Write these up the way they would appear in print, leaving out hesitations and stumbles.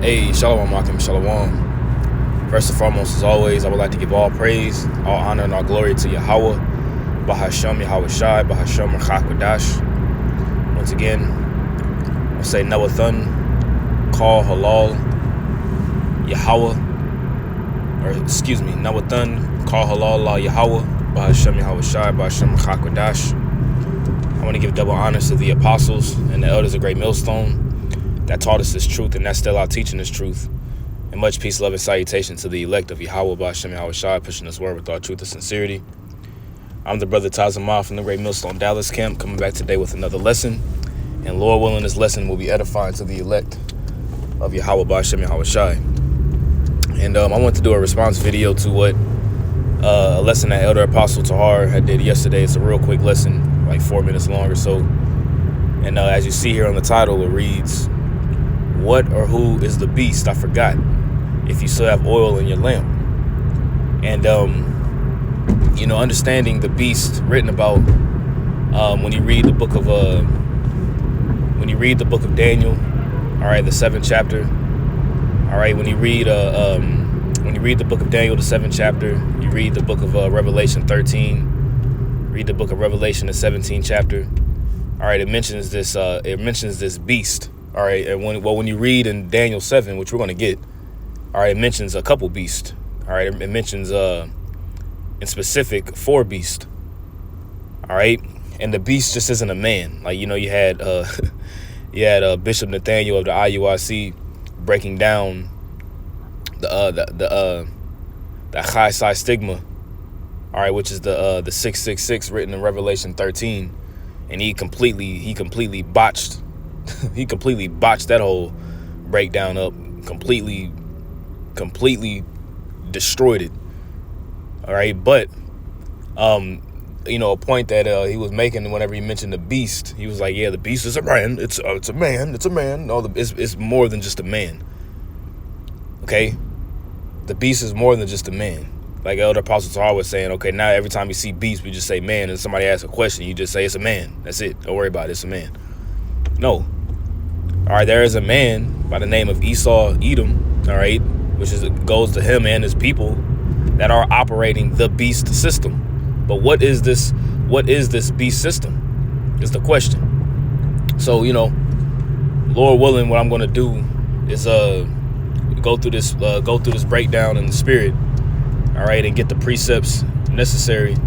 Hey, Shalom Akim, Shalom. First and foremost, as always, I would like to give all praise, all honor, and all glory to Yahweh, Bahashem, Yahweh Shai, Bahashem, Rachak. Once again, I'll say Nawathun, Call Halal, Yahweh, Nawathun, Call Halal, La Yahweh, Bahashem, Yahweh Shai, Bahashem, Rachak. I want to give double honors to the apostles and the elders of Great Millstone that taught us this truth and that's still out teaching this truth. And much peace, love, and salutation to the elect of Yahweh, Bahashem, Yahweh Shai, pushing this word with all truth and sincerity. I'm the brother Tazamah from the Great Millstone Dallas camp, coming back today with another lesson. And Lord willing, this lesson will be edifying to the elect of Yahweh, Bahashem, Yahweh Shai. And I want to do a response video to what a lesson that Elder Apostle Tahar had did yesterday. It's a real quick lesson, like 4 minutes long or so. And as you see here on the title, it reads, "What or who is the beast? I forgot. If you still have oil in your lamp." And understanding the beast written about when you read the book of Daniel, all right, the 7th chapter. All right, when you read the book of Daniel, the 7th chapter, you read the book of Revelation 13, read the book of Revelation, the 17th chapter. All right, it mentions this beast. All right, and when you read in Daniel 7, which we're going to get, all right, it mentions a couple beasts. All right, it mentions in specific 4 beasts. All right, and the beast just isn't a man. Like, you had Bishop Nathaniel of the IUIC breaking down the Chai Psi stigma. All right, which is the 666 written in Revelation 13, and he completely botched. He completely botched that whole breakdown up, completely destroyed it. All right, but a point that he was making whenever he mentioned the beast, he was like, yeah, the beast is a man. It's a man. No, it's more than just a man. Okay, the beast is more than just a man. Like Elder Apostle Tahar was saying, okay, now every time you see beast, we just say man, and somebody asks a question, you just say it's a man. That's it. Don't worry about it. It's a man. No. All right, there is a man by the name of Esau Edom, all right, which goes to him and his people that are operating the beast system. But what is this beast system is the question. So, Lord willing, what I'm going to do is go through this breakdown in the spirit, all right, and get the precepts necessary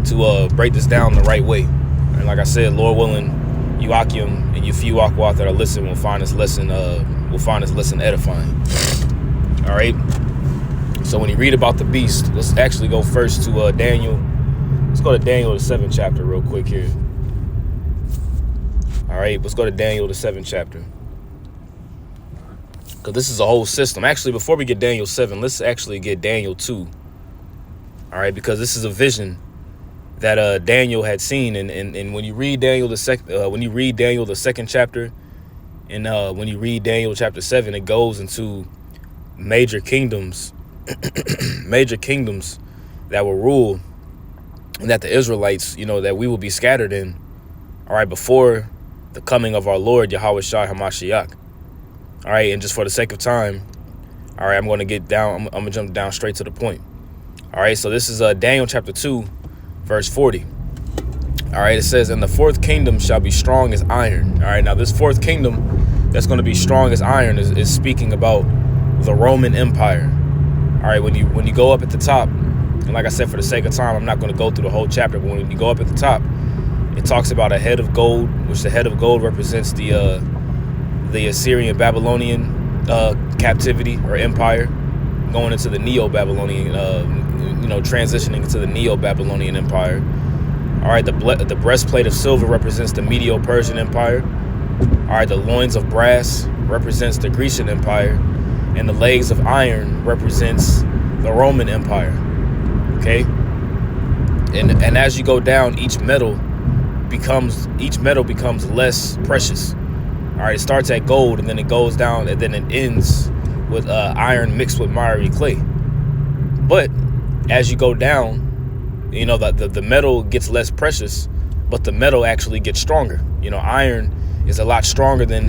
to break this down the right way. And like I said, Lord willing, you Akim and you few Akwat that are listening will find this lesson edifying. All right. So when you read about the beast, let's actually go first to Daniel. Let's go to Daniel the 7th chapter real quick here. All right, let's go to Daniel the 7th chapter, because this is a whole system. Actually, before we get Daniel 7, let's actually get Daniel 2. All right, because this is a vision that Daniel had seen, and when you read Daniel the 2nd chapter, and when you read Daniel chapter 7, it goes into major kingdoms, that will rule, and that the Israelites, that we will be scattered in. All right, before the coming of our Lord Yahweh Shai Hamashiach. All right, and just for the sake of time, all right, I'm going to get down. I'm going to jump down straight to the point. All right, so this is Daniel chapter 2. Verse 40. All right, it says, "And the 4th kingdom shall be strong as iron." All right, now this 4th kingdom that's going to be strong as iron is speaking about the Roman Empire. All right, when you go up at the top, and like I said, for the sake of time, I'm not going to go through the whole chapter, but when you go up at the top, it talks about a head of gold, which the head of gold represents the Assyrian Babylonian captivity or empire, going into the Neo-Babylonian, transitioning into the Neo-Babylonian Empire. All right, the breastplate of silver represents the Medo-Persian Empire. All right, the loins of brass represents the Grecian Empire, and the legs of iron represents the Roman Empire. Okay, and as you go down, each metal becomes less precious. All right, it starts at gold, and then it goes down, and then it ends with iron mixed with miry clay. But as you go down, the metal gets less precious, but the metal actually gets stronger. Iron is a lot stronger than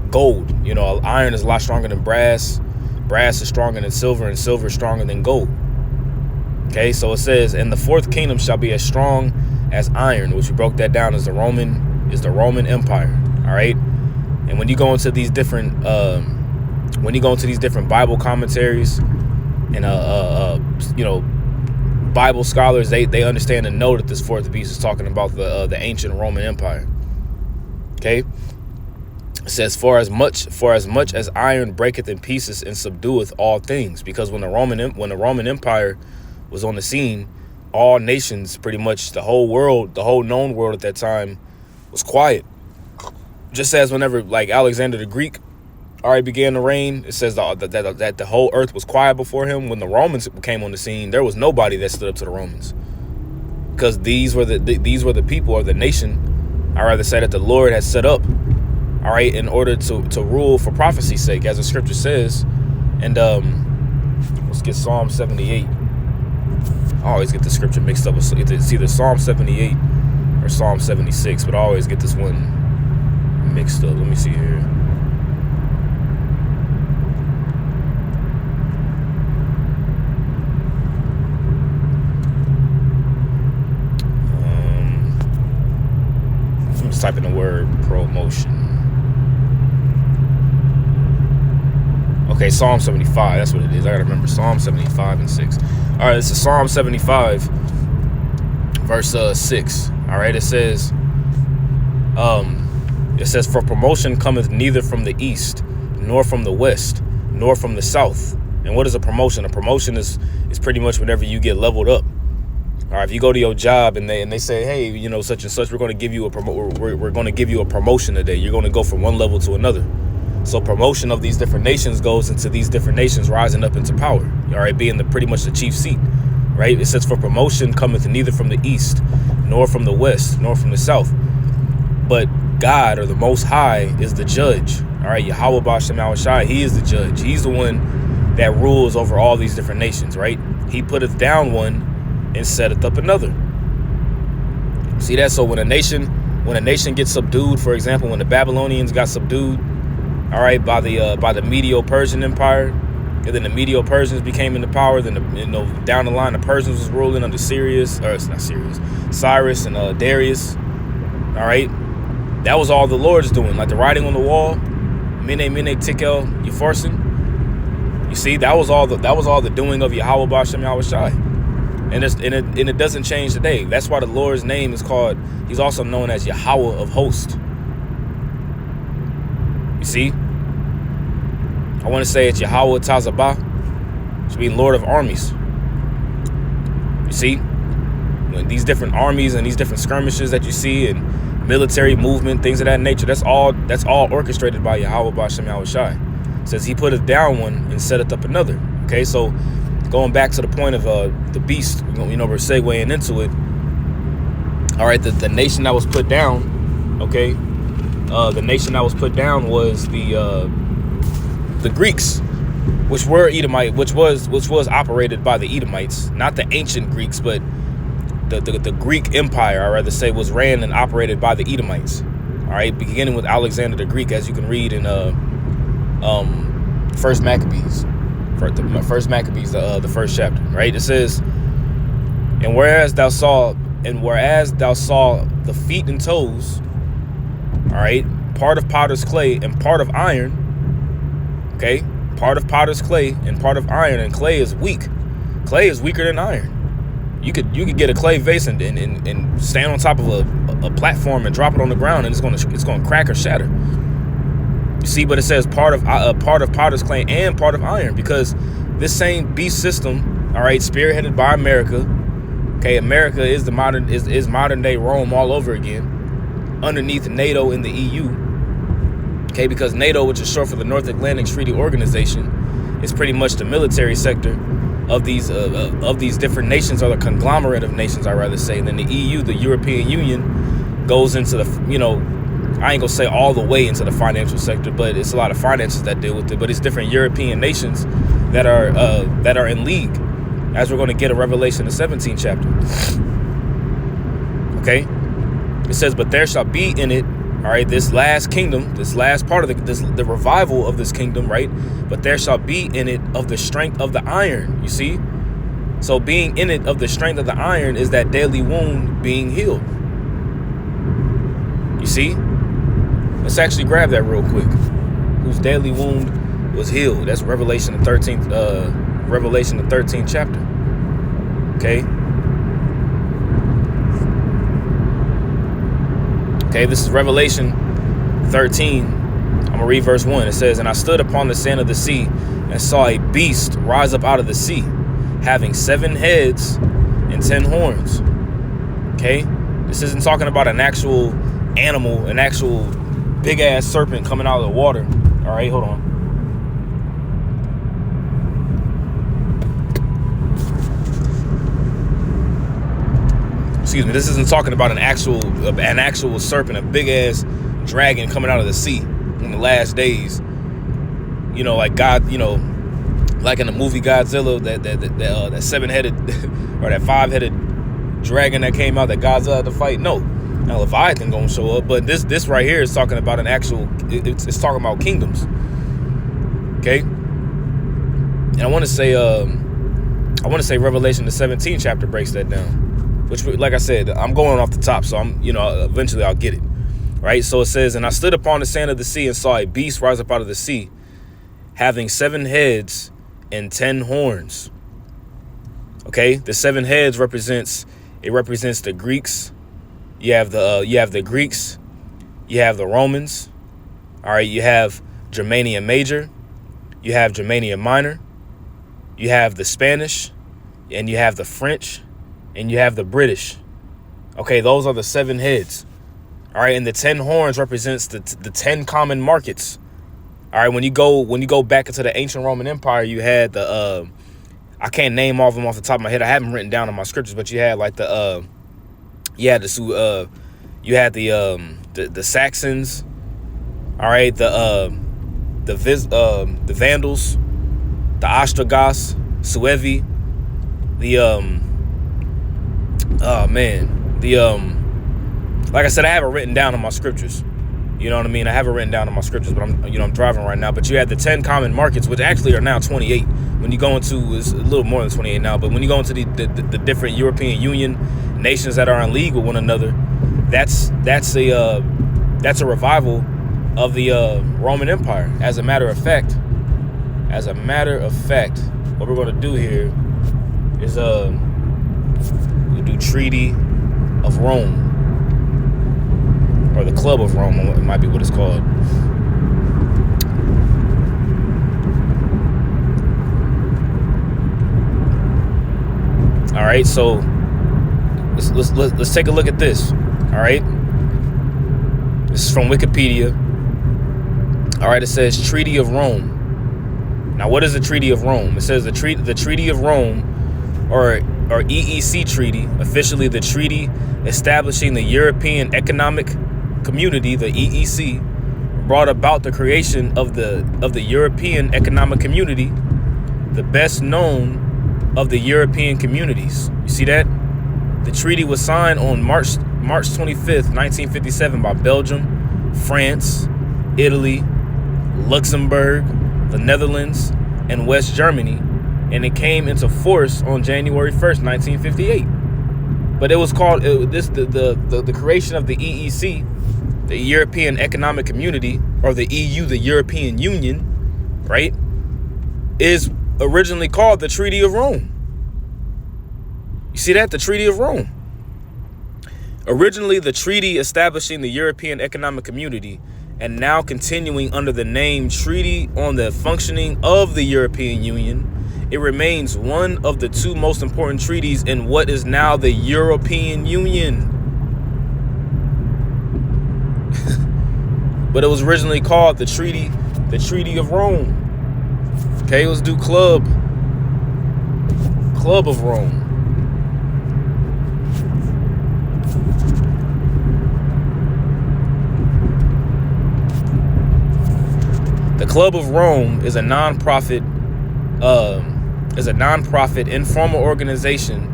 gold. You know, iron is a lot stronger than brass. Brass is stronger than silver, and silver is stronger than gold. Okay, so it says, and the fourth kingdom shall be as strong as iron, which we broke that down as the Roman Empire. All right, and when you go into these different Bible commentaries and you know, Bible scholars, they understand and know that this fourth beast is talking about the ancient Roman Empire. Okay, it says, for as much as iron breaketh in pieces and subdueth all things, because when the Roman Empire was on the scene, all nations, pretty much the whole world, the whole known world at that time, was quiet. Just as whenever like Alexander the Greek already began to reign, it says that the whole earth was quiet before him. When the Romans came on the scene, there was nobody that stood up to the Romans, because these were the people, or the nation, I rather say, that the Lord has set up, all right, in order to rule for prophecy's sake, as the scripture says. And let's get Psalm 78. I always get the scripture mixed up. It's either Psalm 78 or Psalm 76, but I always get this one mixed up. Let me see here. I'm just typing the word promotion. Okay, Psalm 75, that's what it is. I gotta remember Psalm 75 and 6. All right, this is Psalm 75, verse 6. All right, it says, for promotion cometh neither from the east, nor from the west, nor from the south. And what is a promotion? A promotion is pretty much whenever you get leveled up. All right, if you go to your job and they say, hey, you know, such and such, we're going to give you we're going to give you a promotion today. You're going to go from one level to another. So promotion of these different nations goes into these different nations rising up into power, all right, being pretty much the chief seat, right? It says, for promotion cometh neither from the east, nor from the west, nor from the south. But God, or the Most High, is the judge, all right? Yahweh Ba'ashem Yahushai, he is the judge. He's the one that rules over all these different nations, right? He putteth down one and setteth up another. See that? So when a nation gets subdued, for example, when the Babylonians got subdued, all right, by the Medo-Persian Empire, and then the Medo-Persians became into power. Then down the line, the Persians was ruling under Cyrus and Darius. All right, that was all the Lord's doing, like the writing on the wall, Mene Tekel Upharsin. You see, that was all the doing of Yahweh Ba'ashem Yahushai, and it doesn't change today. That's why the Lord's name is called. He's also known as Yahweh of Hosts. You see, I want to say it's Yahweh Tazabah, which means Lord of Armies. You see, when these different armies and these different skirmishes that you see and military movement, things of that nature, that's all orchestrated by Yahweh Ba'ashem Yahushai. It says he putteth down one and setteth up another. Okay, so going back to the point of the beast, we're segueing into it. All right, the nation that was put down, okay. The nation that was put down was the Greeks, which were Edomite, which was operated by the Edomites, not the ancient Greeks, but the Greek Empire, I rather say, was ran and operated by the Edomites. All right, beginning with Alexander the Greek, as you can read in First Maccabees, the first chapter. Right, it says, and whereas thou saw the feet and toes, all right, part of potter's clay and part of iron. Okay, part of potter's clay and part of iron, and clay is weak. Clay is weaker than iron. You could get a clay vase and stand on top of a platform and drop it on the ground, and it's gonna crack or shatter. You see, but it says part of potter's clay and part of iron, because this same beast system, all right, spearheaded by America. Okay, America is modern day Rome all over again, underneath NATO and the EU. Okay, because NATO, which is short for the North Atlantic Treaty Organization, is pretty much the military sector of these different nations, or the conglomerate of nations, I rather say. And then the EU, the European Union, goes into the, I ain't gonna say all the way into the financial sector, but it's a lot of finances that deal with it. But it's different European nations that are in league, as we're going to get a Revelation, the 17th chapter. Okay. It says, but there shall be in it All right, this last kingdom, this last part of the revival of this kingdom, right? But there shall be in it of the strength of the iron. You see? So being in it of the strength of the iron is that daily wound being healed. You see? Let's actually grab that real quick. Whose daily wound was healed. That's Revelation the 13th chapter. Okay. Okay, this is Revelation 13. I'm going to read verse 1. It says, "And I stood upon the sand of the sea and saw a beast rise up out of the sea, having 7 heads and 10 horns." Okay, this isn't talking about an actual animal, an actual big-ass serpent coming out of the water. All right, hold on. Excuse me, this isn't talking about an actual serpent, a big ass dragon coming out of the sea in the last days. You know, like God, you know, like in the movie Godzilla, that 7-headed or that 5-headed dragon that came out that Godzilla had to fight. No, now Leviathan gonna show up, but this right here is talking about an actual. It's talking about kingdoms. Okay, and I want to say Revelation the 17th chapter breaks that down. Which, like I said, I'm going off the top, so eventually I'll get it, right? So it says, "And I stood upon the sand of the sea and saw a beast rise up out of the sea, having 7 heads and 10 horns." Okay, the 7 heads represents the Greeks. You have the Greeks, you have the Romans. All right, you have Germania Major, you have Germania Minor, you have the Spanish, and you have the French. And you have the British. Okay, those are the 7 heads. All right, and the 10 horns represents the 10 common markets. All right, when you go back into the ancient Roman Empire, you had the I can't name all of them off the top of my head. I have them written down in my scriptures, but you had like the Saxons. All right, the Vandals, the Ostrogoths, Suevi, like I said, I have it written down in my scriptures. You know what I mean? I have it written down in my scriptures, but I'm driving right now. But you had the 10 common markets, which actually are now 28. When you go into, it's a little more than 28 now, but when you go into the different European Union nations that are in league with one another, that's a revival of the Roman Empire. As a matter of fact, what we're going to do here is we do Treaty of Rome, or the Club of Rome, it might be what it's called. All right, so let's take a look at this. All right, this is from Wikipedia. All right, it says Treaty of Rome. Now, what is the Treaty of Rome? It says the Treaty of Rome, or EEC Treaty, officially the treaty establishing the European Economic Community, the EEC, brought about the creation of the European Economic Community, the best known of the European communities. You see that? The treaty was signed on March 25th, 1957 by Belgium, France, Italy, Luxembourg, the Netherlands, and West Germany, and it came into force on January 1st, 1958. But it was called the creation of the EEC, the European Economic Community, or the EU, the European Union, right, is originally called the Treaty of Rome. You see that? The Treaty of Rome. Originally, the treaty establishing the European Economic Community, and now continuing under the name Treaty on the Functioning of the European Union, it remains one of the 2 most important treaties in what is now the European Union. But it was originally called the Treaty of Rome. Okay, let's do Club of Rome. The Club of Rome is a non-profit informal organization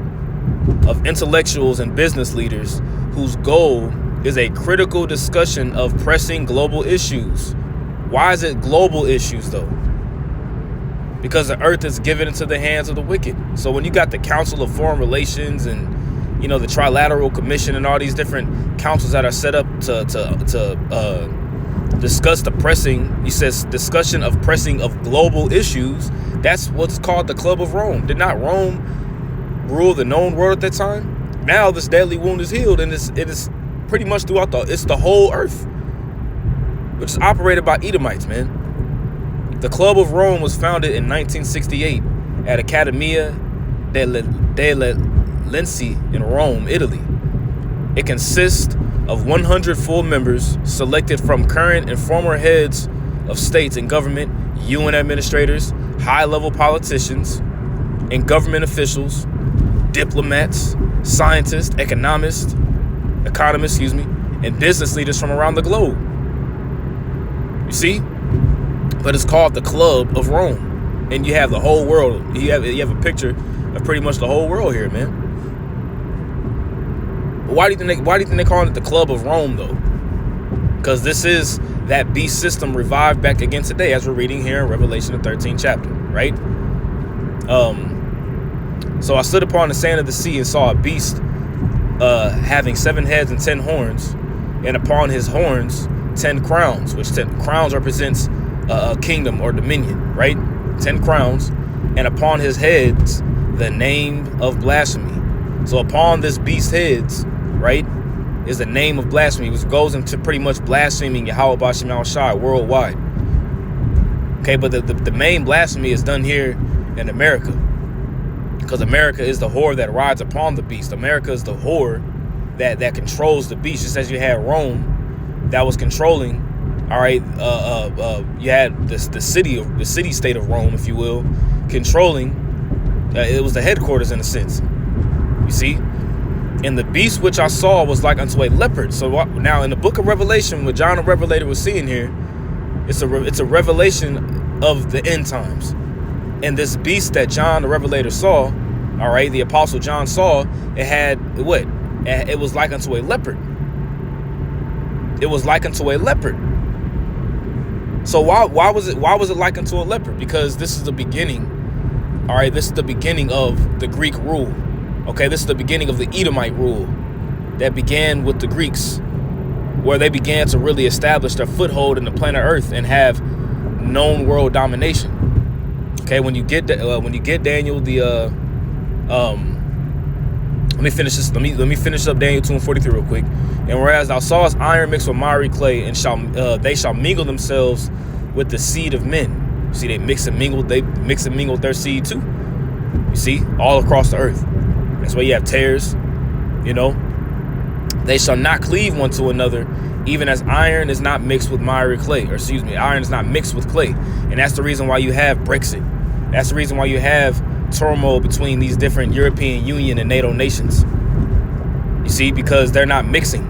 of intellectuals and business leaders whose goal is a critical discussion of pressing global issues. Why is it global issues though? Because the earth is given into the hands of the wicked. So when you got the Council of Foreign Relations and the Trilateral Commission and all these different councils that are set up to discuss the pressing, he says discussion of pressing of global issues. That's what's called the Club of Rome. Did not Rome rule the known world at that time? Now this deadly wound is healed, and it is pretty much throughout the whole earth, which is operated by Edomites, man. The Club of Rome was founded in 1968 at Accademia delle Lenzi in Rome, Italy. It consists of 100 full members selected from current and former heads of states and government, UN administrators, high-level politicians, and government officials, diplomats, scientists, economists, and business leaders from around the globe. You see? But it's called the Club of Rome. And you have the whole world. You have a picture of pretty much the whole world here, man. But why do you think they call it the Club of Rome, though? Because this is that beast system revived back again today, as we're reading here in Revelation, the 13th chapter, right? So I stood upon the sand of the sea and saw a beast having 7 heads and 10 horns, and upon his horns 10 crowns, which 10 crowns represents a kingdom or dominion, right? 10 crowns, and upon his heads the name of blasphemy. So upon this beast's heads, right, is the name of blasphemy, which goes into pretty much blaspheming Yahweh B'Shem Yahushua worldwide. Okay, but the main blasphemy is done here in America, because America is the whore that rides upon the beast. America is the whore that controls the beast. Just as you had Rome that was controlling, all right, you had the city state of Rome, if you will, controlling. It was the headquarters in a sense. You see, and the beast which I saw was like unto a leopard. So now in the book of Revelation, what John the Revelator was seeing here, it's a revelation of the end times. And this beast that John the Revelator saw, all right, the Apostle John saw, it had what? It was like unto a leopard. It was like unto a leopard. So why was it like unto a leopard? Because this is the beginning. All right, this is the beginning of the Greek rule. Okay, this is the beginning of the Edomite rule that began with the Greeks, where they began to really establish their foothold in the planet Earth and have known world domination. Okay, when you get Daniel, let me finish this. Let me finish up Daniel 2:43 real quick. And whereas thou sawest iron mixed with miry clay, and they shall mingle themselves with the seed of men. See, they mix and mingle with their seed too. You see, all across the earth. That's why you have tares. They shall not cleave one to another, even as iron is not mixed with miry clay. Or excuse me, iron is not mixed with clay. And that's the reason why you have Brexit. That's the reason why you have turmoil between these different European Union and NATO nations. You see, because they're not mixing.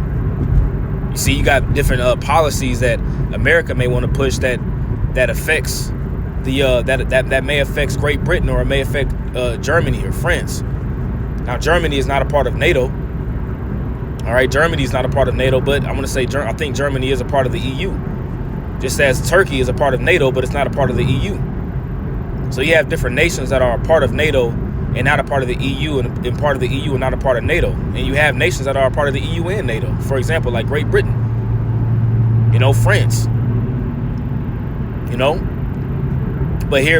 You see, you got different policies that America may want to push that affects that may affect Great Britain, or it may affect Germany or France. Now, Germany is not a part of NATO. All right, Germany is not a part of NATO, but I'm going to say I think Germany is a part of the EU. Just as Turkey is a part of NATO, but it's not a part of the EU. So you have different nations that are a part of NATO and not a part of the EU, and part of the EU and not a part of NATO. And you have nations that are a part of the EU and NATO. For example, like Great Britain, France, But here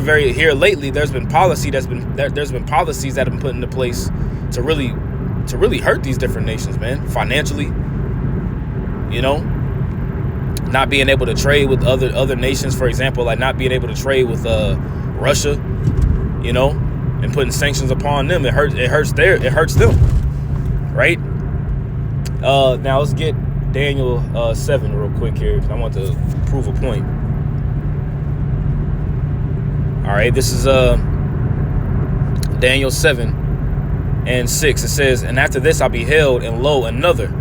lately, there's been policies that have been put into place to really hurt these different nations, man, financially. Not being able to trade with other nations, for example, like not being able to trade with Russia, and putting sanctions upon them. It hurts them, right? Now let's get Daniel 7 real quick here, because I want to prove a point. All right, this is Daniel 7:6. It says, and after this I beheld, and lo, another.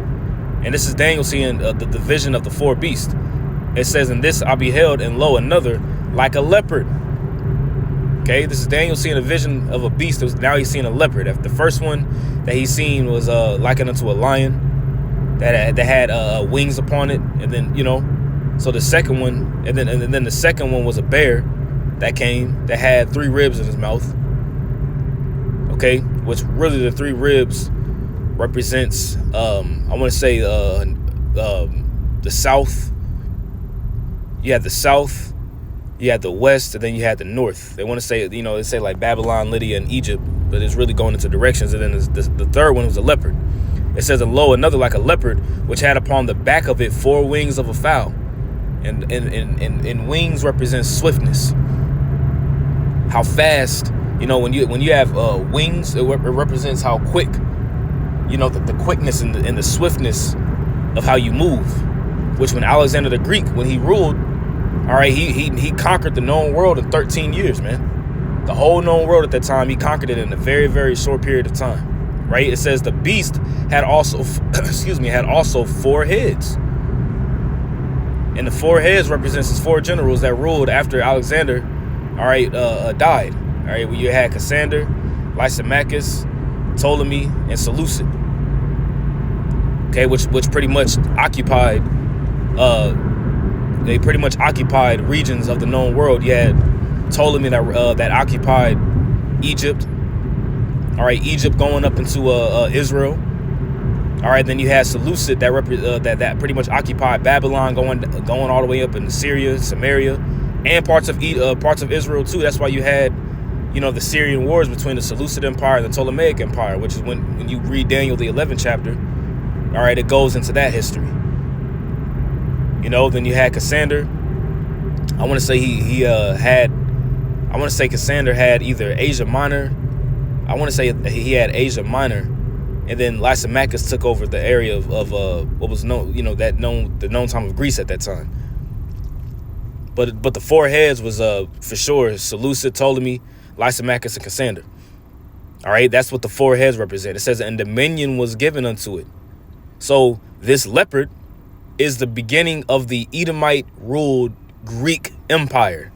And this is Daniel seeing the vision of the 4 beasts. It says, and this I beheld, and lo, another, like a leopard. Okay, this is Daniel seeing a vision of a beast. Now he's seeing a leopard. The first one that he's seen was likened unto a lion. that had wings upon it, and then so the second one, and then the second one was a bear that came that had 3 ribs in his mouth. Okay, which really the 3 ribs represents I want to say the south. You had the south, you had the west, and then you had the north. They want to say, they say like Babylon, Lydia, and Egypt, but it's really going into directions. And then the third one was a leopard. It says, and lo, another like a leopard, which had upon the back of it 4 wings of a fowl. And wings represent swiftness. How fast, when you have wings, it represents how quick, the quickness and the swiftness of how you move. Which when Alexander the Greek, when he ruled, all right, he conquered the known world in 13 years, man. The whole known world at that time, he conquered it in a very, very short period of time, right? It says the beast had also, had also 4 heads. And the 4 heads represents his 4 generals that ruled after Alexander, all right, died. All right, well, you had Cassander, Lysimachus, Ptolemy, and Seleucid. Okay, which pretty much occupied, they pretty much occupied regions of the known world. You had Ptolemy that occupied Egypt. All right, Egypt going up into Israel. All right, then you had Seleucid that pretty much occupied Babylon, going all the way up into Syria, Samaria, and parts of Israel too. That's why you had, the Syrian wars between the Seleucid Empire and the Ptolemaic Empire, which is when you read Daniel the 11th chapter. All right, it goes into that history. Then you had Cassander. I want to say Cassander had either Asia Minor. I want to say he had Asia Minor, and then Lysimachus took over the area of what was known, the known time of Greece at that time. But the 4 heads was for sure Seleucid, Ptolemy, Lysimachus, and Cassander. All right, that's what the 4 heads represent. It says, and dominion was given unto it. So this leopard is the beginning of the Edomite-ruled Greek Empire.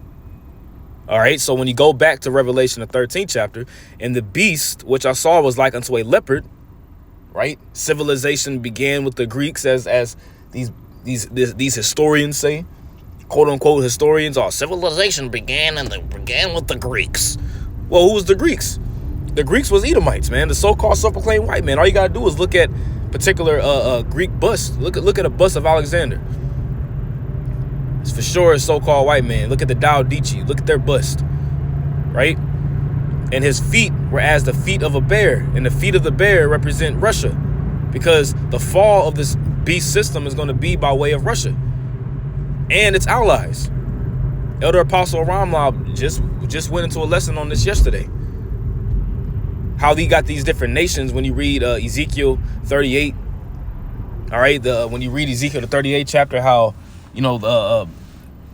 All right, so when you go back to Revelation, the 13th chapter, and the beast, which I saw was like unto a leopard, right? Civilization began with the Greeks, as these historians say, quote unquote historians. Civilization began with the Greeks. Well, who was the Greeks? The Greeks was Edomites, man. The so-called self-proclaimed white man. All you gotta do is look at particular Greek busts. Look at a bust of Alexander. It's for sure a so-called white man. Look at the Tao Te Ching. Look at their bust, right? And his feet were as the feet of a bear, and the feet of the bear represent Russia, because the fall of this beast system is going to be by way of Russia and its allies. Elder Apostle Ramlab just went into a lesson on this yesterday. How he got these different nations when you read Ezekiel 38. All right, when you read Ezekiel the 38th chapter, how the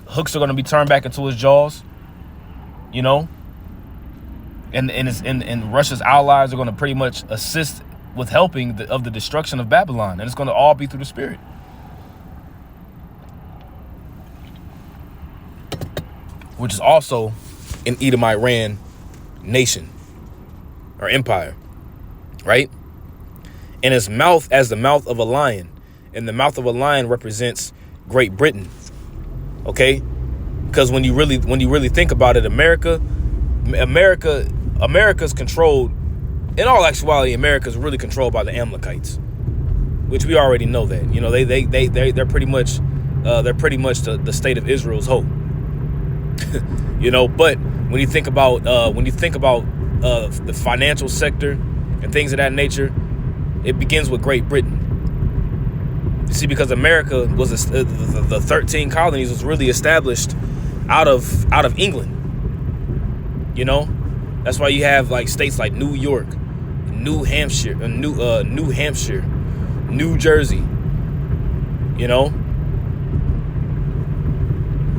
hooks are going to be turned back into his jaws, and Russia's allies are going to pretty much assist with helping of the destruction of Babylon, and it's going to all be through the Spirit. Which is also an Edomite ran nation or empire, right? And his mouth as the mouth of a lion, and the mouth of a lion represents Great Britain. Okay, because when you really think about it, America's controlled. In all actuality, America's really controlled by the Amalekites, which we already know that. They're pretty much the state of Israel's hope. But when you think about the financial sector and things of that nature, it begins with Great Britain. You see, because America was the 13 colonies was really established out of England. That's why you have like states like New York, New Hampshire, New Hampshire, New Jersey.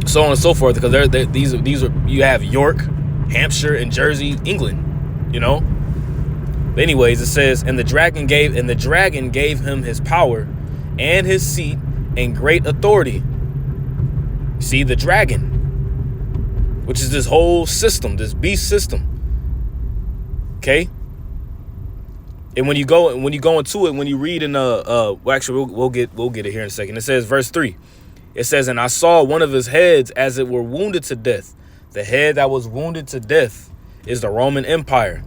So on and so forth, because these are you have York, Hampshire, and Jersey, England. But anyways, it says, and the dragon gave him his power and his seat and great authority. See, the dragon, which is this whole system, this beast system. Okay, And when you go into it, when you read in well, actually we'll get it here in a second. It says verse 3. It says, and I saw one of his heads as it were wounded to death. The head that was wounded to death is the Roman Empire.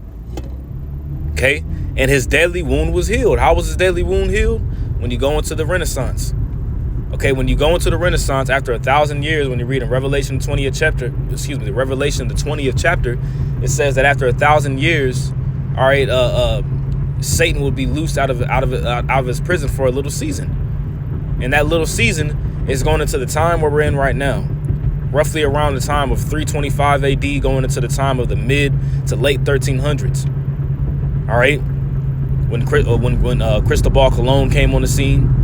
Okay? And his deadly wound was healed. How was his deadly wound healed? When you go into the Renaissance. Okay, when you go into the Renaissance after 1,000 years, when you read in Revelation the 20th chapter, it says that after 1,000 years, all right, Satan will be loosed out of his prison for a little season. And that little season is going into the time where we're in right now. Roughly around the time of 325 AD, going into the time of the mid to late 1300s. All right, when Cristobal Colon came on the scene.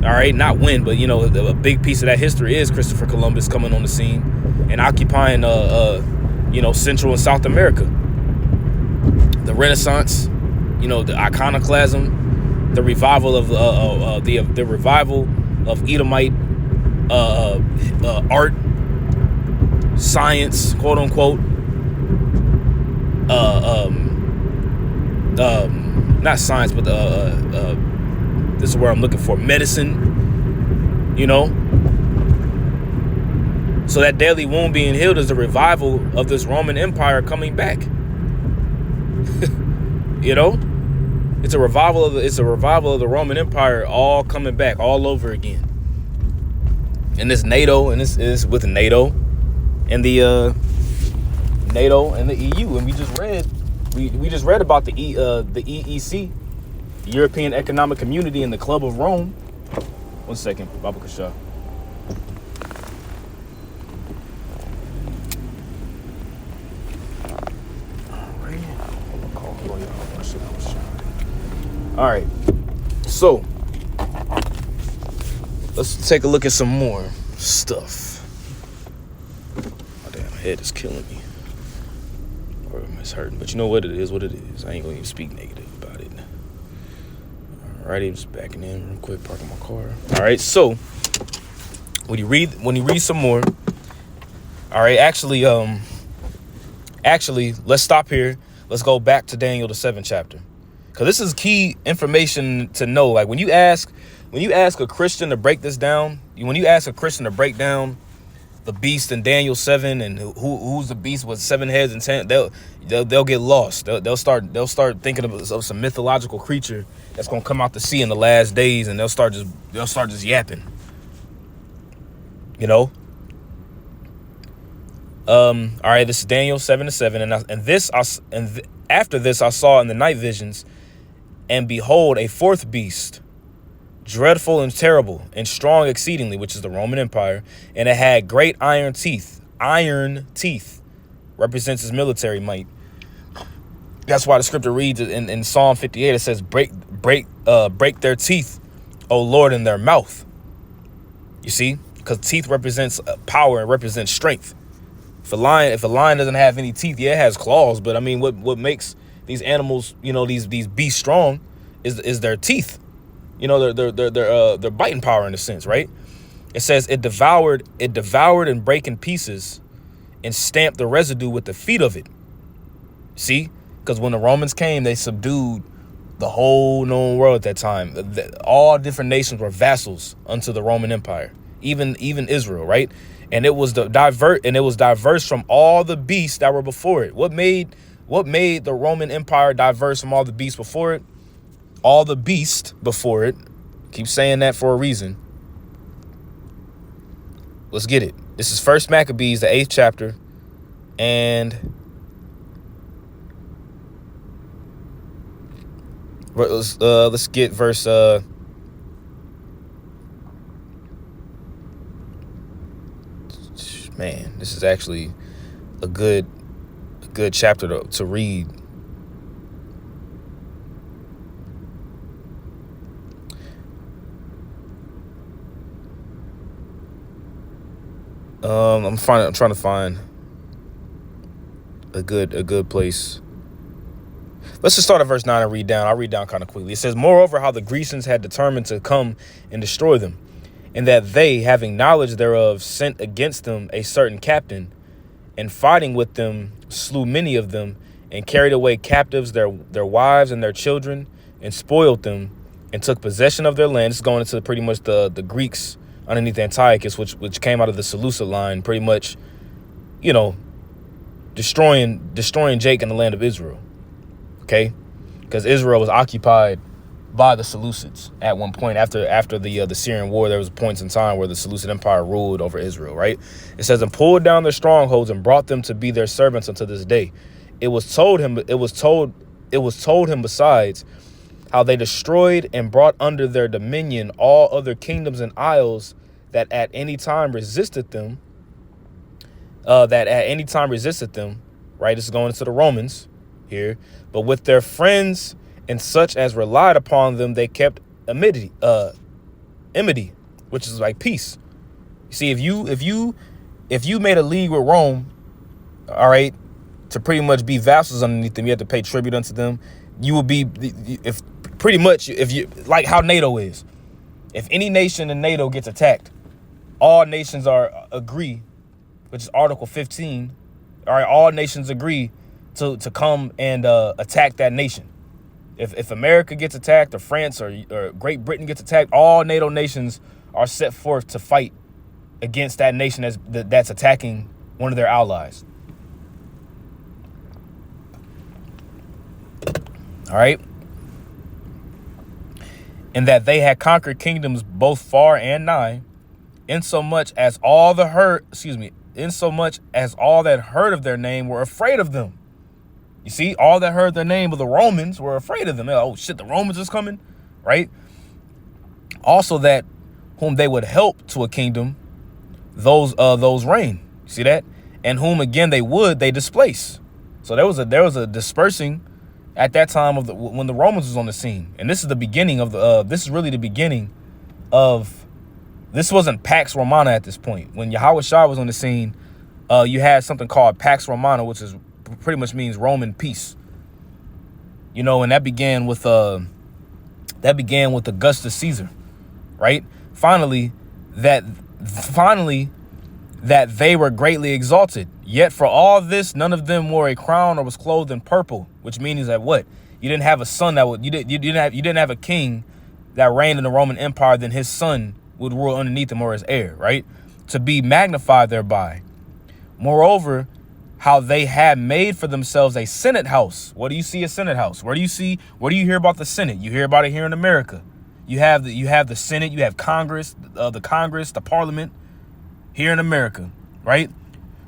All right, not when, but, you know, a big piece of that history is Christopher Columbus coming on the scene and occupying, you know, Central and South America. The Renaissance, you know, the iconoclasm, the revival of the revival of Edomite art, science, quote unquote. Not science, but this is where I'm looking for, medicine, you know. So that deadly wound being healed is the revival of this Roman Empire coming back. You know, it's a revival of the Roman Empire all coming back all over again. And this NATO, and this is with NATO and the NATO and the EU, and we just read about the EEC. European Economic Community and the Club of Rome. 1 second, Baba Kasha. All right, so let's take a look at some more stuff. My damn head is killing me, or it's hurting. But you know what it is? What it is. I ain't gonna even speak negative about it. Alrighty, just backing in real quick, parking my car. All right, so when you read some more, all right, actually, let's stop here. Let's go back to Daniel the 7th chapter, because this is key information to know. Like when you ask a Christian to break this down, when you ask a Christian to break down the beast in Daniel 7 and who's the beast with 7 heads and 10, they'll get lost. They'll start thinking of some mythological creature that's gonna come out to sea in the last days, and they'll start just yapping. You know. All right, this is Daniel 7:7, after this I saw in the night visions, and behold, a fourth beast, dreadful and terrible and strong exceedingly, which is the Roman Empire, and it had great iron teeth. Iron teeth represents his military might. That's why the scripture reads in Psalm 58, it says, break their teeth, O Lord, in their mouth. You see, because teeth represents power and represents strength. If a lion doesn't have any teeth, yeah, it has claws, but I mean, what makes these animals, you know, these beasts strong is their teeth. You know, their biting power in a sense, right? It says it devoured and break in pieces and stamped the residue with the feet of it. See, because when the Romans came, they subdued the whole known world at that time. All different nations were vassals unto the Roman Empire, even Israel, right? And it was diverse from all the beasts that were before it. What made the Roman Empire diverse from all the beasts before it? All the beasts before it. Keep saying that for a reason. Let's get it. This is 1 Maccabees, the 8th chapter, and let's get verse man, this is actually a good chapter to read. I'm trying to find a good place. Let's just start at verse 9 and read down. I'll read down kind of quickly. It says, moreover, how the Grecians had determined to come and destroy them, and that they, having knowledge thereof, sent against them a certain captain, and fighting with them, slew many of them, and carried away captives their wives and their children, and spoiled them, and took possession of their land. This is going into pretty much the Greeks underneath Antiochus, which came out of the Seleucid line, pretty much, you know, destroying Jake and the land of Israel. Okay, because Israel was occupied by the Seleucids at one point. After the Syrian war, there was points in time where the Seleucid Empire ruled over Israel, right? It says, and pulled down their strongholds and brought them to be their servants unto this day. It was told him besides how they destroyed and brought under their dominion all other kingdoms and isles that at any time resisted them. Right? This is going into the Romans here. But with their friends and such as relied upon them, they kept enmity, which is like peace. You see, if you made a league with Rome, all right, to pretty much be vassals underneath them, you have to pay tribute unto them. You would be, if you like how NATO is. If any nation in NATO gets attacked, all nations agree, which is Article 15. All right, all nations agree to come and attack that nation. If America gets attacked, or France or Great Britain gets attacked, all NATO nations are set forth to fight against that nation that's attacking one of their allies. All right. And that they had conquered kingdoms both far and nigh, insomuch as all that heard of their name were afraid of them. You see, all that heard the name of the Romans were afraid of them. They're like, oh shit, the Romans is coming, right? Also that whom they would help to a kingdom, those reign. You see that? And whom again they displace. So there was a dispersing at that time when the Romans was on the scene. And this is the beginning of this is really the beginning of, this wasn't Pax Romana at this point. When Yahweh Shah was on the scene, you had something called Pax Romana, which is pretty much means Roman peace. You know, and that began with Augustus Caesar, right? Finally, that they were greatly exalted. Yet for all this, none of them wore a crown or was clothed in purple, which means that what? You didn't have a son you didn't have a king that reigned in the Roman Empire, then his son would rule underneath him, or his heir, right? To be magnified thereby. Moreover, how they had made for themselves a Senate house. What do you see a Senate house? Where do you hear about the Senate? You hear about it here in America. You have the Senate, you have Congress, the Parliament here in America, right?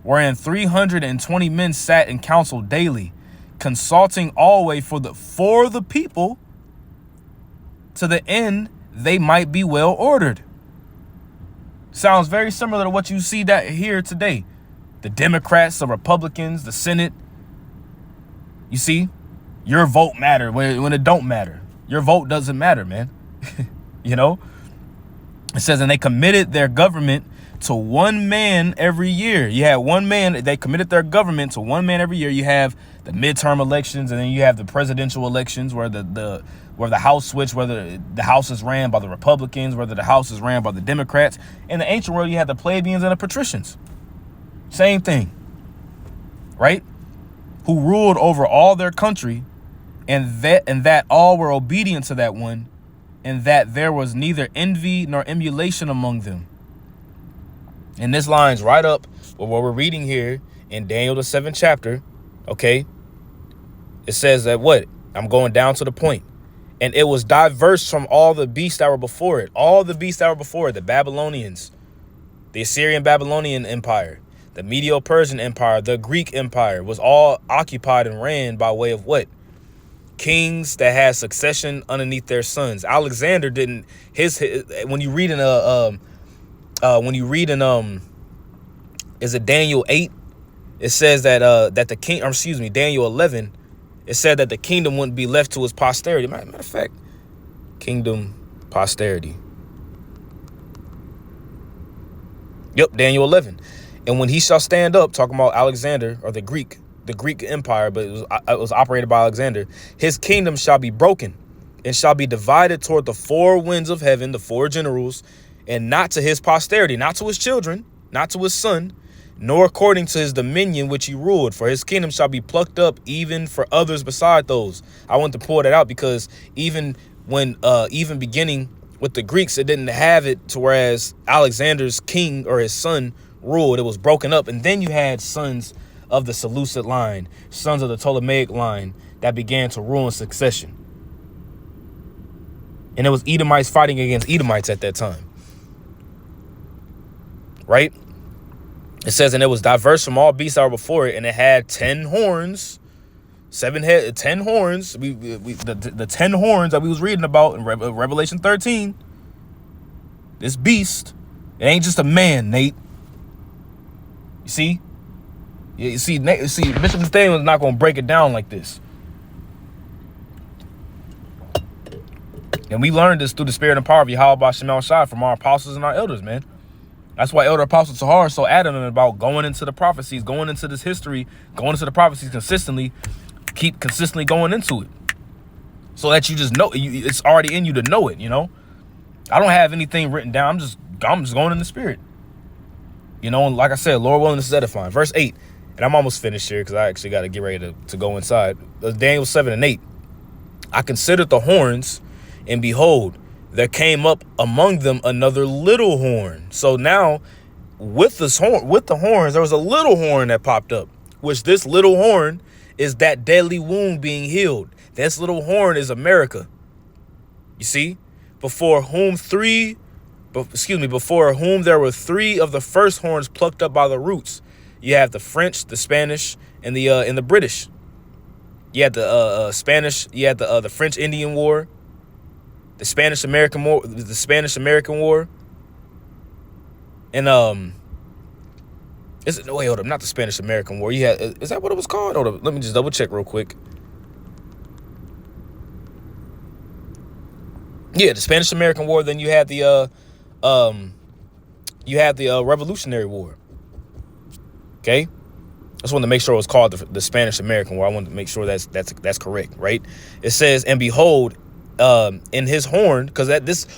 Wherein 320 men sat in council daily, consulting always for the people, to the end they might be well ordered. Sounds very similar to what you see that here today. The Democrats, the Republicans, the Senate. You see, your vote matter when it don't matter. Your vote doesn't matter, man. You know, it says, and they committed their government to one man every year. You had one man. They committed their government to one man every year. You have the midterm elections, and then you have the presidential elections, where the House switch, whether the House is ran by the Republicans, whether the House is ran by the Democrats. In the ancient world, you had the plebeians and the patricians. Same thing, right? Who ruled over all their country, and that all were obedient to that one, and that there was neither envy nor emulation among them. And this lines right up with what we're reading here in Daniel, the 7th chapter. Okay, it says that what? I'm going down to the point. And it was diverse from all the beasts that were before it. All the beasts that were before it, the Babylonians, the Assyrian Babylonian Empire, the Medo-Persian Empire, the Greek Empire, was all occupied and ran by way of what? Kings that had succession underneath their sons. Alexander didn't. When you read in is it Daniel 8? It says that the king, or excuse me, Daniel 11. It said that the kingdom wouldn't be left to his posterity. Matter of fact, kingdom posterity. Yep, Daniel 11. And when he shall stand up, talking about Alexander, or the Greek Empire, but it was operated by Alexander, his kingdom shall be broken and shall be divided toward the four winds of heaven, the four generals, and not to his posterity, not to his children, not to his son, nor according to his dominion which he ruled, for his kingdom shall be plucked up even for others beside those. I want to pull that out because even when even beginning with the Greeks, it didn't have it to whereas Alexander's king or his son ruled. It was broken up, and then you had sons of the Seleucid line, sons of the Ptolemaic line that began to rule in succession. And it was Edomites fighting against Edomites at that time. Right? It says, and it was diverse from all beasts that were before it, and it had 10 horns, 7 head, 10 horns. The 10 horns that we was reading about in Revelation 13. This beast, it ain't just a man, Nate. You see? You see, Bishop Nathaniel is not going to break it down like this. And we learned this through the spirit and power of Yahweh Shemel Shai from our apostles and our elders, man. That's why Elder Apostle Tahar is so adamant about going into the prophecies, going into this history, going into the prophecies consistently, keep consistently going into it. So that you just know, it's already in you to know it, you know? I don't have anything written down. I'm just going in the spirit. You know, and like I said, Lord willing, this is edifying. Verse 8, and I'm almost finished here because I actually got to get ready to go inside. Daniel 7 and 8. I considered the horns, and behold, there came up among them another little horn. So now, with the horns, there was a little horn that popped up, which this little horn is that deadly wound being healed. This little horn is America. You see, before whom there were 3 of the first horns plucked up by the roots. You have the French, the Spanish, and the British. You had the Spanish. You had the French Indian War. The Spanish American War, and hold up, not the Spanish American War. You had, is that what it was called? Hold up, let me just double check real quick. Yeah, the Spanish American War. Then you had the Revolutionary War. Okay, I just wanted to make sure it was called the Spanish American War. I wanted to make sure that's correct, right? It says, and behold, in his horn, because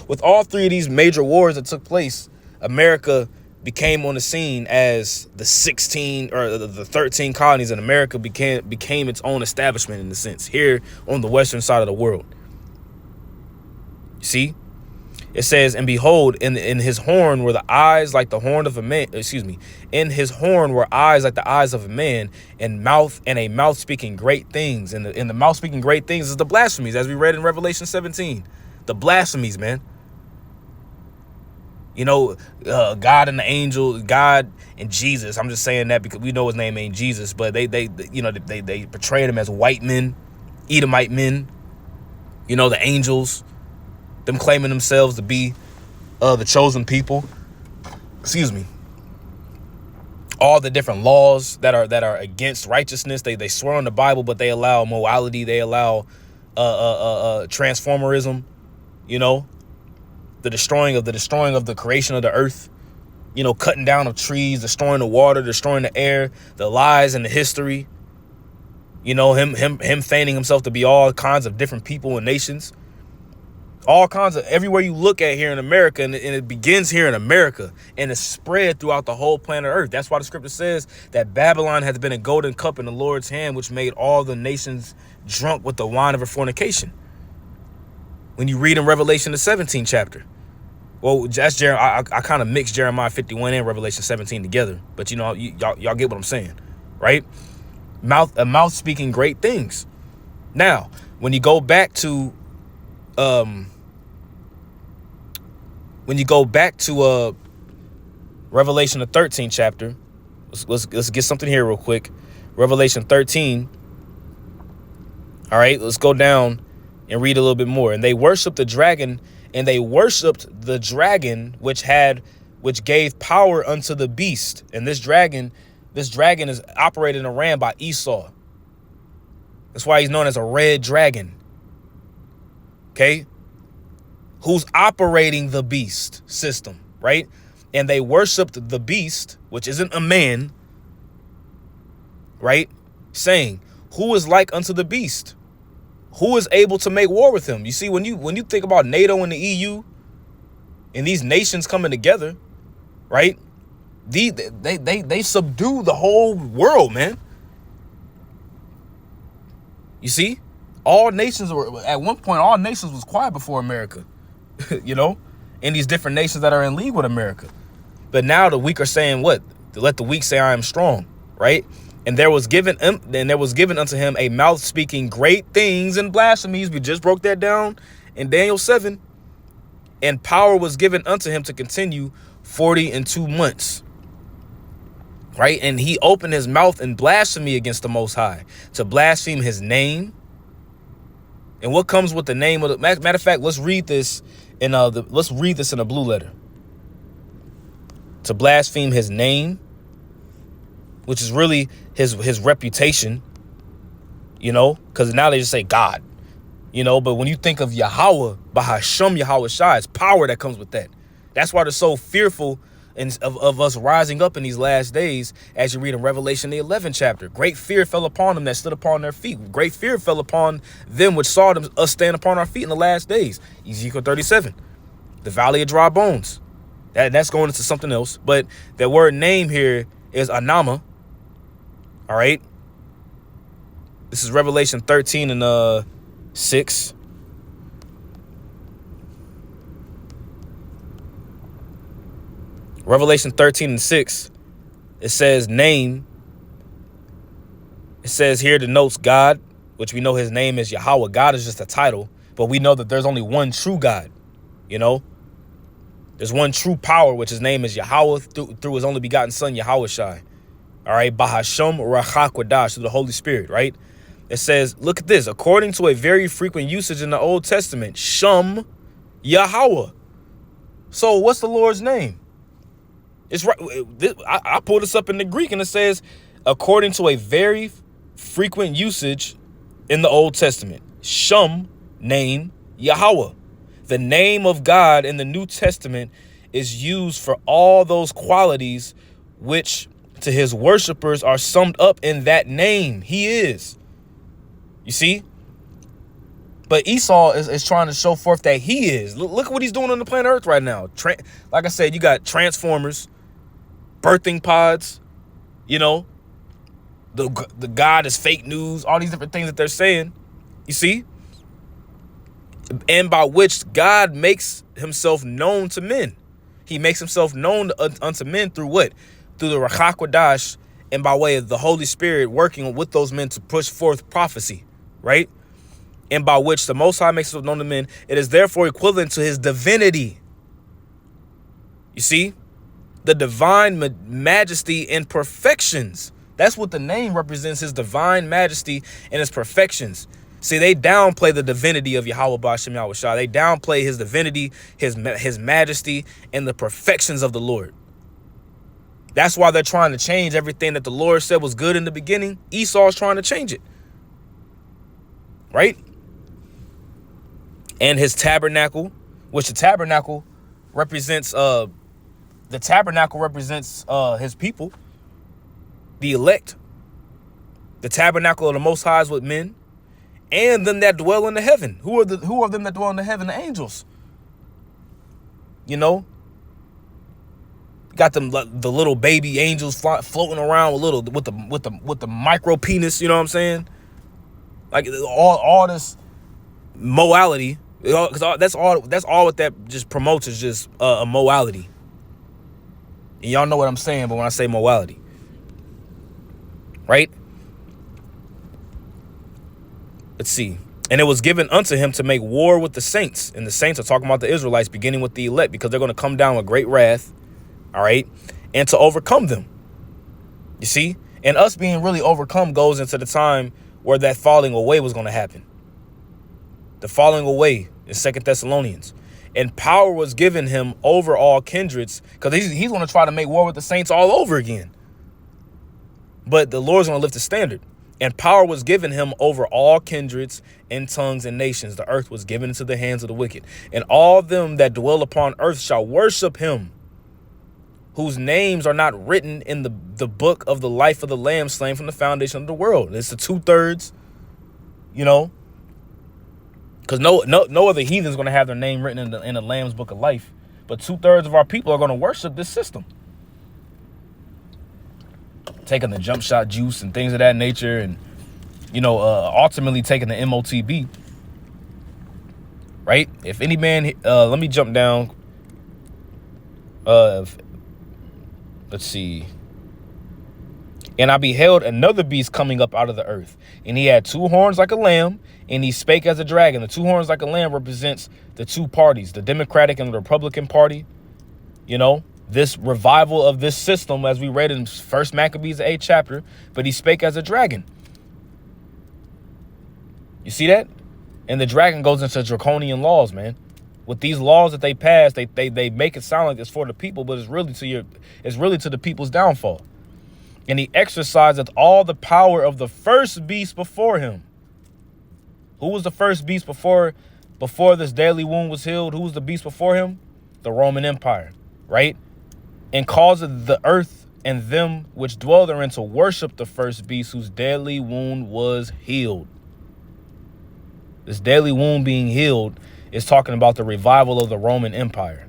with all 3 of these major wars that took place, America became on the scene as the 16 or the 13 colonies, and America became its own establishment in a sense here on the western side of the world. You see, it says, and behold, in his horn were the eyes like the horn of a man. In his horn were eyes like the eyes of a man, and a mouth speaking great things. And the mouth speaking great things is the blasphemies, as we read in Revelation 17. The blasphemies, man. You know, God and the angel, God and Jesus. I'm just saying that because we know his name ain't Jesus, but they portrayed him as white men, Edomite men. You know, the angels, them claiming themselves to be the chosen people. Excuse me. All the different laws that are against righteousness, they swear on the Bible, but they allow morality, they allow transformerism, you know, the destroying of the creation of the earth, you know, cutting down of trees, destroying the water, destroying the air, the lies and the history, you know, him feigning himself to be all kinds of different people and nations. All kinds of, everywhere you look at here in America, and it begins here in America, and it's spread throughout the whole planet Earth. That's why the scripture says that Babylon has been a golden cup in the Lord's hand, which made all the nations drunk with the wine of her fornication. When you read in Revelation, the 17th chapter. Well, that's I kind of mixed Jeremiah 51 and Revelation 17 together, but you know, y'all get what I'm saying, right? A mouth speaking great things. Now, when you go back to Revelation the 13th chapter, let's get something here real quick. Revelation 13. All right, let's go down and read a little bit more. And they worshiped the dragon, which gave power unto the beast. And this dragon is operated and ran by Esau. That's why he's known as a red dragon. Okay? Who's operating the beast system, right? And they worshiped the beast, which isn't a man, right? Saying, who is like unto the beast? Who is able to make war with him? You see, when you think about NATO and the EU and these nations coming together, right? They subdue the whole world, man. You see, all nations were at one point. All nations was quiet before America, you know, and these different nations that are in league with America. But now the weak are saying what? To let the weak say, "I am strong," right? And there was given unto him a mouth speaking great things and blasphemies. We just broke that down in Daniel 7. And power was given unto him to continue 42 months. Right? And he opened his mouth in blasphemy against the Most High, to blaspheme his name. And what comes with the name of the matter of fact, let's read this in a blue letter. To blaspheme his name, which is really his reputation, you know, because now they just say God, you know. But when you think of Yahweh, Bahasham Yahweh Shai, it's power that comes with that. That's why they're so fearful of us rising up in these last days. As you read in Revelation, the 11th chapter, great fear fell upon them that stood upon their feet. Great fear fell upon them which saw us stand upon our feet in the last days. Ezekiel 37, the valley of dry bones. That's going into something else. But the word name here is Anama. All right. This is Revelation 13 and 6. Revelation 13 and 6. It says name. It says here denotes God, which we know his name is Yahweh. God is just a title, but we know that there's only one true God. You know, there's one true power, which his name is Yahweh through his only begotten son, Yahweh Shai. All right. Bahasham Rachak Wadash, through the Holy Spirit. Right. It says, look at this. According to a very frequent usage in the Old Testament, Shum Yahweh. So what's the Lord's name? It's right. I pulled this up in the Greek, and it says, according to a very frequent usage in the Old Testament, Shum, name, Yahweh. The name of God in the New Testament is used for all those qualities which to his worshipers are summed up in that name. He is. You see? But Esau is trying to show forth that he is. Look at what he's doing on the planet Earth right now. Like I said, you got transformers, birthing pods, you know, the God is fake news, all these different things that they're saying, you see? And by which God makes himself known to men. He makes himself known unto men through what? Through the Rachak Wadash, and by way of the Holy Spirit working with those men to push forth prophecy, right? And by which the Most High makes himself known to men. It is therefore equivalent to his divinity. You see? The divine majesty and perfections. That's what the name represents, his divine majesty and his perfections. See, they downplay the divinity of Yahweh Ba'ashem Yahweh Shai. They downplay his divinity, his majesty, and the perfections of the Lord. That's why they're trying to change everything that the Lord said was good in the beginning. Esau's trying to change it. Right? And his tabernacle, which the tabernacle represents his people, the elect. The tabernacle of the Most High is with men, and them that dwell in the heaven. Who are them that dwell in the heaven? The angels. You know, got them the little baby angels floating around with the micro penis. You know what I'm saying? Like all this morality, because that's all what that just promotes is just a morality. And y'all know what I'm saying, but when I say morality, right? Let's see. And it was given unto him to make war with the saints. And the saints are talking about the Israelites, beginning with the elect, because they're going to come down with great wrath. All right. And to overcome them. You see? And us being really overcome goes into the time where that falling away was going to happen. The falling away in 2 Thessalonians. And power was given him over all kindreds, because he's going to try to make war with the saints all over again. But the Lord's going to lift the standard. And power was given him over all kindreds and tongues and nations. The earth was given into the hands of the wicked. And all them that dwell upon earth shall worship him, whose names are not written in the book of the life of the Lamb slain from the foundation of the world. It's the 2/3, you know, because no other heathen is going to have their name written in the Lamb's book of life. But 2/3 of our people are going to worship this system. taking the jump shot juice and things of that nature, and ultimately taking the MOTB. Right? If any man, let me jump down. Let's see. And I beheld another beast coming up out of the earth, and he had 2 horns like a lamb, and he spake as a dragon. The 2 horns like a lamb represents the 2 parties, the Democratic and the Republican Party. This revival of this system, as we read in 1 Maccabees, the 8th chapter. But he spake as a dragon. You see that? And the dragon goes into draconian laws, man. With these laws that they pass, they make it sound like it's for the people, but it's really to the people's downfall. And he exerciseth all the power of the first beast before him. Who was the first beast before this daily wound was healed? Who was the beast before him? The Roman Empire, right? And causeth the earth and them which dwell therein to worship the first beast whose deadly wound was healed. This deadly wound being healed is talking about the revival of the Roman Empire.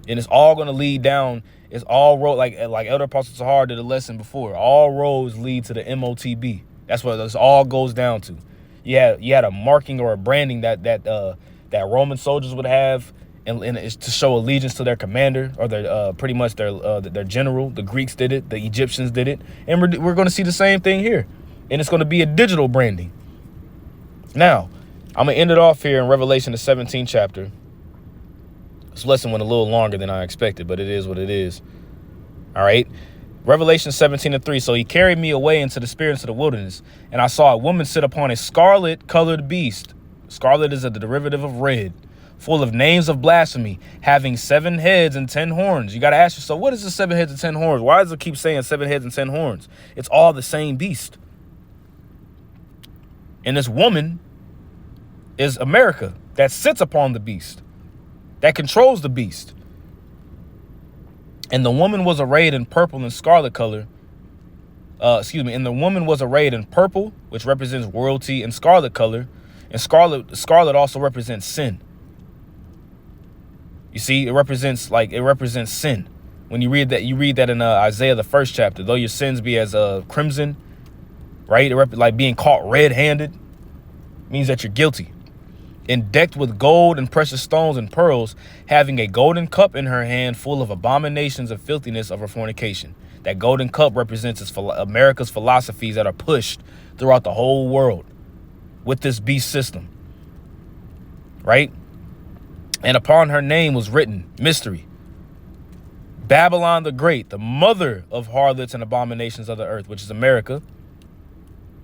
And it's all going to lead down. It's all road, like Elder Apostle Sahar did a lesson before. All roads lead to the MOTB. That's what this all goes down to. You had a marking or a branding that Roman soldiers would have, and it's to show allegiance to their commander, or their pretty much their general. The Greeks did it, the Egyptians did it, and we're going to see the same thing here. And it's going to be a digital branding. Now, I'm going to end it off here in Revelation, the 17th chapter. This lesson went a little longer than I expected, but it is what it is. All right. Revelation 17:3. So he carried me away into the spirits of the wilderness, and I saw a woman sit upon a scarlet colored beast. Scarlet is a derivative of red, full of names of blasphemy, having 7 heads and 10 horns. You got to ask yourself, what is the 7 heads and 10 horns? Why does it keep saying 7 heads and 10 horns? It's all the same beast. And this woman is America that sits upon the beast, that controls the beast. And the woman was arrayed in purple and scarlet color. And the woman was arrayed in purple, which represents royalty, and scarlet color. And scarlet also represents sin. You see, it represents sin. When you read that in Isaiah, the 1st chapter, though your sins be as crimson, right? Like being caught red-handed means that you're guilty. And decked with gold and precious stones and pearls, having a golden cup in her hand full of abominations and filthiness of her fornication. That golden cup represents America's philosophies that are pushed throughout the whole world with this beast system, right? And upon her name was written, mystery, Babylon the Great, the mother of harlots and abominations of the earth, which is America.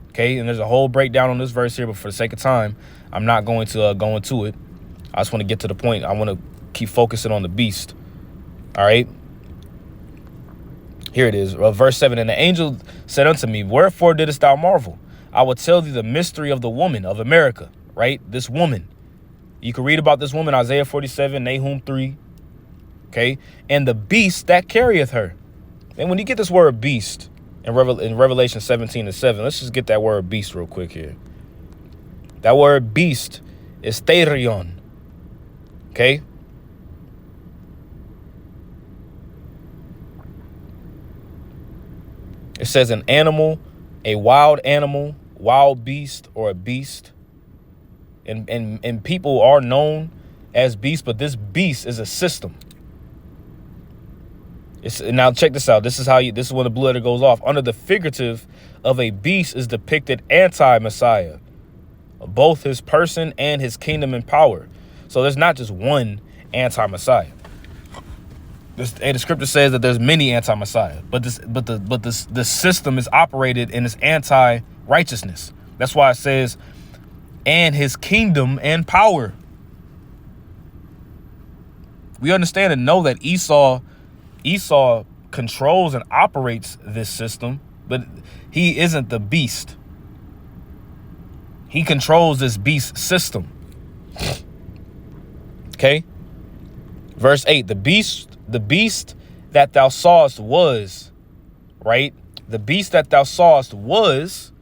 Okay, and there's a whole breakdown on this verse here, but for the sake of time, I'm not going to go into it. I just want to get to the point. I want to keep focusing on the beast. All right. Here it is, verse 7. And the angel said unto me, wherefore didst thou marvel? I will tell thee the mystery of the woman of America, right? This woman. You can read about this woman, Isaiah 47, Nahum 3. Okay. And the beast that carrieth her. And when you get this word beast, in Revelation 17:7, let's just get that word beast real quick here. That word beast is therion. Okay? It says an animal, a wild animal, wild beast, or a beast. And people are known as beasts, but this beast is a system. Now check this out. This is when the blue letter goes off. Under the figurative of a beast is depicted anti-Messiah, both his person and his kingdom and power. So there's not just one anti-Messiah. The scripture says that there's many anti-Messiah, but the system is operated in its anti-righteousness. That's why it says, and his kingdom and power. We understand and know that Esau controls and operates this system, but he isn't the beast. He controls this beast system. Okay. Verse 8, the beast that thou sawest was, right? The beast that thou sawest was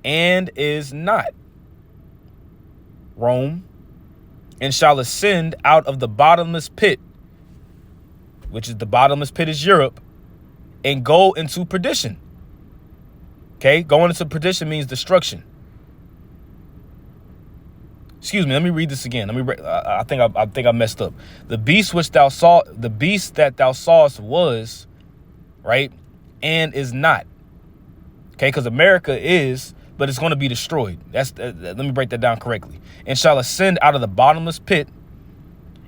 and is not Rome, and shall ascend out of the bottomless pit, which is the bottomless pit is Europe, and go into perdition. Okay, going into perdition means destruction. Excuse me, let me read this again. I think I messed up. The beast that thou sawest was, right, and is not. Okay, because America is, but it's going to be destroyed. Let me break that down correctly. And shall ascend out of the bottomless pit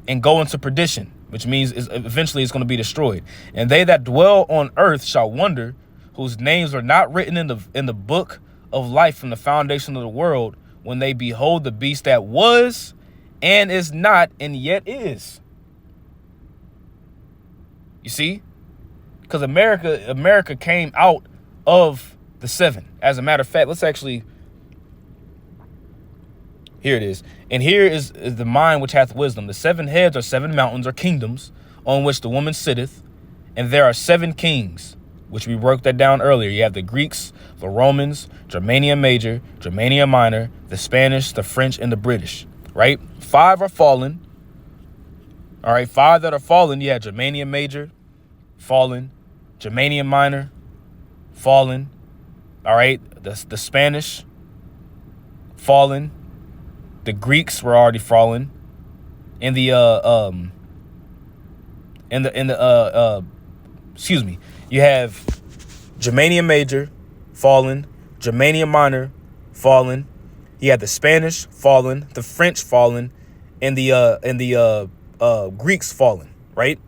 and go into perdition, which means eventually it's going to be destroyed. And they that dwell on earth shall wonder, whose names are not written in the book of life from the foundation of the world, when they behold the beast that was and is not and yet is. You see? Because America came out of the seven. As a matter of fact, here it is. And here is the mind which hath wisdom. The 7 heads are 7 mountains or kingdoms on which the woman sitteth. And there are 7 kings, which we broke that down earlier. You have the Greeks, the Romans, Germania Major, Germania Minor, the Spanish, the French, and the British, right? 5 are fallen. All right, 5 that are fallen. You have Germania Major, fallen, Germania Minor, fallen. All right, the Spanish, fallen. The Greeks were already fallen. And excuse me, you have Germania Major, fallen, Germania Minor, fallen. You have the Spanish, fallen, the French, fallen, and the Greeks, fallen, right?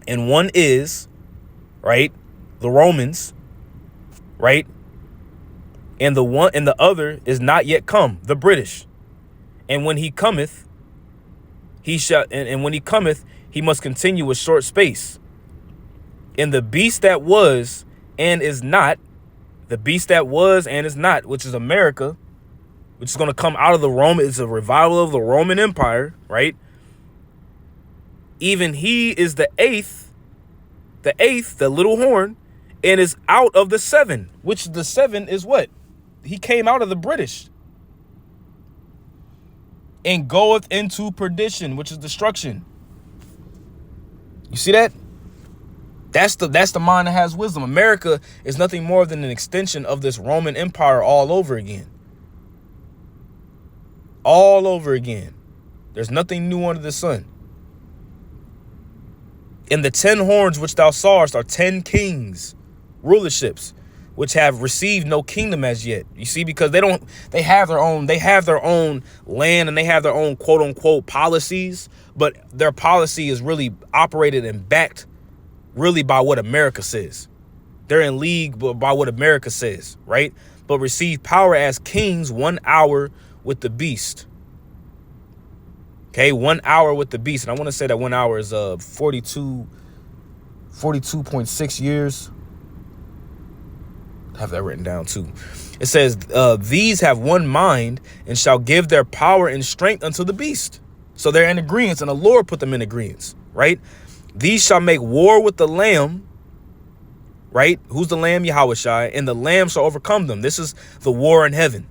And one is, right, the Romans, right? And the other is not yet come, the British. And when he cometh, he shall, and when he cometh, he must continue a short space. And the beast that was and is not, the beast that was and is not, which is America, which is going to come out of the Roman, it's a revival of the Roman Empire, right? Even he is the eighth, the little horn, and is out of the 7, which the 7 is what? He came out of the British. And goeth into perdition, which is destruction. You see that? That's the mind that has wisdom. America is nothing more than an extension of this Roman Empire all over again. All over again. There's nothing new under the sun. And the 10 horns which thou sawest are 10 kings, rulerships, which have received no kingdom as yet. You see, because they have their own land, and they have their own quote unquote policies, but their policy is really operated and backed really by what America says. They're in league by what America says, right? But receive power as kings 1 hour with the beast. Okay, 1 hour with the beast. And I want to say that 1 hour is 42.6 years. I have that written down too. It says, these have one mind and shall give their power and strength unto the beast. So they're in agreement, and the Lord put them in agreement, right? These shall make war with the Lamb, right? Who's the Lamb? Yahushua. And the Lamb shall overcome them. This is the war in heaven.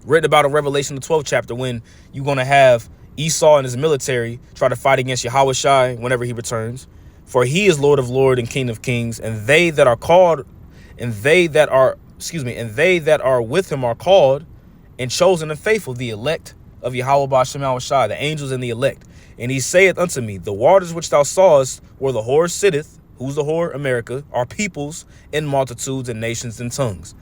Written about in Revelation, the 12th chapter, when you're going to have Esau and his military try to fight against Yahushua whenever he returns. For he is Lord of lords and King of kings, and they that are called, and they that are with him are called and chosen and faithful, the elect of Yahweh Ba'Shem Yahushua, the angels and the elect. And he saith unto me, the waters which thou sawest, where the whore sitteth, who's the whore? America, are peoples and multitudes and nations and tongues.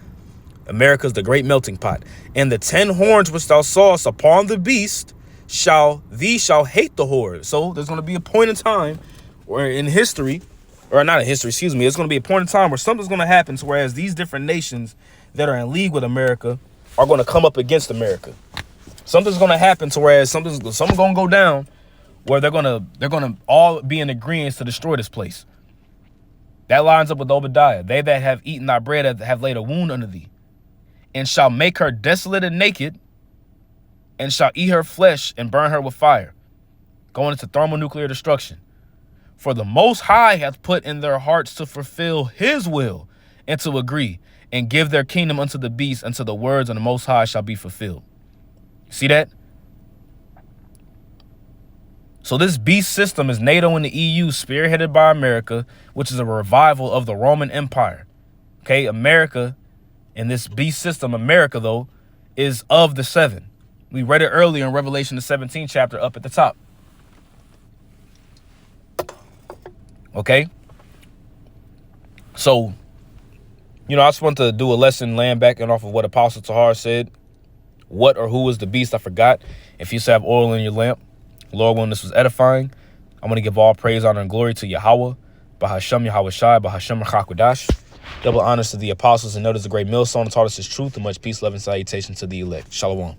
America is the great melting pot. And the 10 horns which thou sawest upon the beast shall hate the whore. So there's going to be a point in time where in history, or not in history, excuse me, it's going to be a point in time where something's going to happen, so whereas these different nations that are in league with America are going to come up against America. Something's going to happen to whereas something's going to go down where they're going to all be in agreement to destroy this place. That lines up with Obadiah. They that have eaten thy bread have laid a wound unto thee, and shall make her desolate and naked, and shall eat her flesh and burn her with fire, going into thermonuclear destruction. For the Most High hath put in their hearts to fulfill his will and to agree and give their kingdom unto the beast, until the words of the Most High shall be fulfilled. See that? So this beast system is NATO and the EU, spearheaded by America, which is a revival of the Roman Empire. Okay, America, and this beast system, America, though, is of the seven. We read it earlier in Revelation, the 17th chapter, up at the top. Okay? So, I just want to do a lesson laying back and off of what Apostle Tahar said. What or who is the beast? I forgot. If you still have oil in your lamp, Lord willing, this was edifying. I'm going to give all praise, honor, and glory to Yahweh, Bahashem Yahweh Shai, Bahashem Rachakwadash. Double honors to the apostles and notice the great millstone taught us his truth, and much peace, love, and salutation to the elect. Shalom.